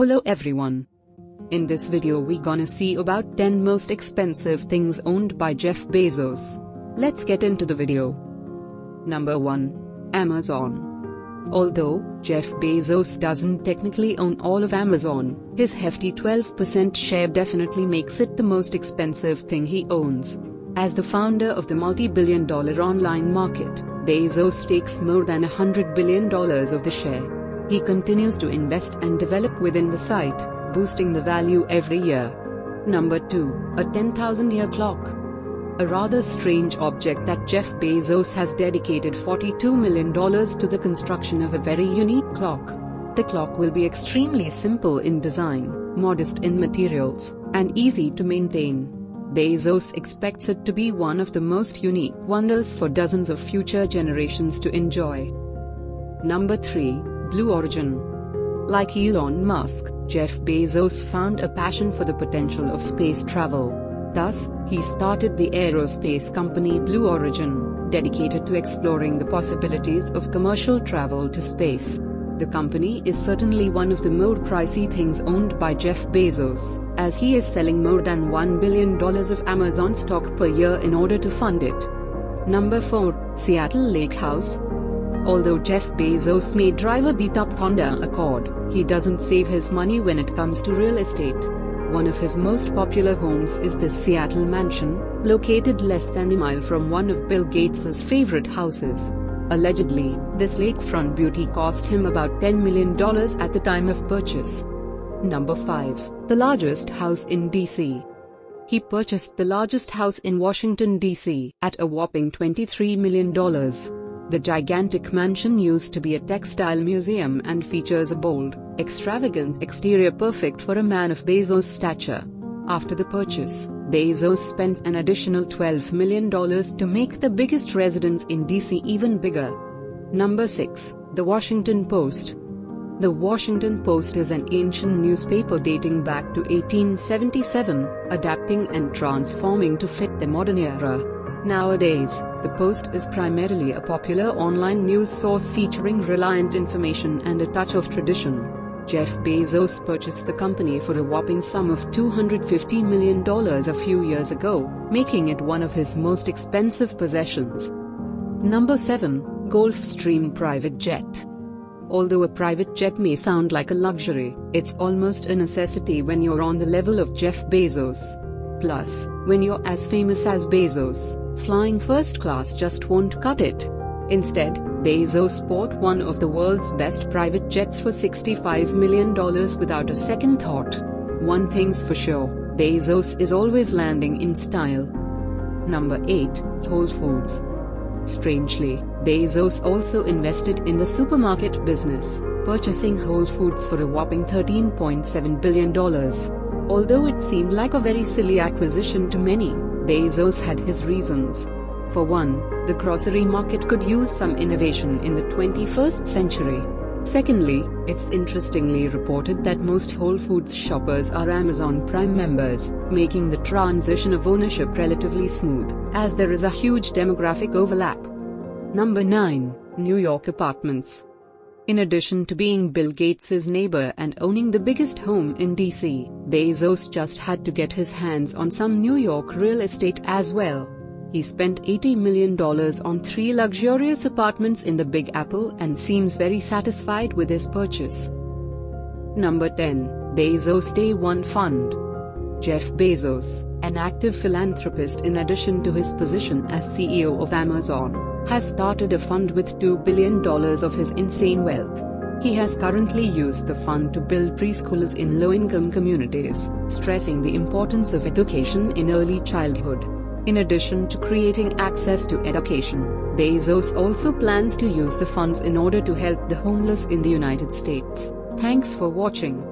Hello everyone. In this video we gonna see about 10 most expensive things owned by Jeff Bezos. Let's get into the video. Number 1. Amazon. Although Jeff Bezos doesn't technically own all of Amazon, his hefty 12% share definitely makes it the most expensive thing he owns. As the founder of the multi-billion-dollar online market, Bezos takes more than $100 billion of the share. He continues to invest and develop within the site, boosting the value every year. Number 2. A 10,000-year clock. A rather strange object that Jeff Bezos has dedicated $42 million to the construction of a very unique clock. The clock will be extremely simple in design, modest in materials, and easy to maintain. Bezos expects it to be one of the most unique wonders for dozens of future generations to enjoy. Number 3. Blue Origin. Like Elon Musk, Jeff Bezos found a passion for the potential of space travel. Thus, he started the aerospace company Blue Origin, dedicated to exploring the possibilities of commercial travel to space. The company is certainly one of the more pricey things owned by Jeff Bezos, as he is selling more than $1 billion of Amazon stock per year in order to fund it. Number 4. Seattle Lake House. Although Jeff Bezos may drive a beat-up Honda Accord, he doesn't save his money when it comes to real estate. One of his most popular homes is the Seattle Mansion, located less than a mile from one of Bill Gates' favorite houses. Allegedly, this lakefront beauty cost him about $10 million at the time of purchase. Number 5. The largest house in DC. He purchased the largest house in Washington, D.C. at a whopping $23 million. The gigantic mansion used to be a textile museum and features a bold, extravagant exterior perfect for a man of Bezos' stature. After the purchase, Bezos spent an additional $12 million to make the biggest residence in DC even bigger. Number 6. The Washington Post. The Washington Post is an ancient newspaper dating back to 1877, adapting and transforming to fit the modern era. Nowadays, the Post is primarily a popular online news source featuring reliant information and a touch of tradition. Jeff Bezos purchased the company for a whopping sum of $250 million a few years ago, making it one of his most expensive possessions. Number 7. Gulfstream Private Jet. Although a private jet may sound like a luxury, it's almost a necessity when you're on the level of Jeff Bezos. Plus, when you're as famous as Bezos, flying first class just won't cut it. Instead, Bezos bought one of the world's best private jets for $65 million without a second thought. One thing's for sure, Bezos is always landing in style. Number 8. Whole Foods. Strangely, Bezos also invested in the supermarket business, purchasing Whole Foods for a whopping $13.7 billion. Although it seemed like a very silly acquisition to many, Bezos had his reasons. For one, the grocery market could use some innovation in the 21st century. Secondly, it's interestingly reported that most Whole Foods shoppers are Amazon Prime members, making the transition of ownership relatively smooth, as there is a huge demographic overlap. Number 9. New York Apartments. In addition to being Bill Gates' neighbor and owning the biggest home in DC, Bezos just had to get his hands on some New York real estate as well. He spent $80 million on 3 luxurious apartments in the Big Apple and seems very satisfied with his purchase. Number 10. Bezos Day One Fund. Jeff Bezos, an active philanthropist in addition to his position as CEO of Amazon, has started a fund with $2 billion of his insane wealth. He has currently used the fund to build preschools in low-income communities, stressing the importance of education in early childhood. In addition to creating access to education, Bezos also plans to use the funds in order to help the homeless in the United States. Thanks for watching.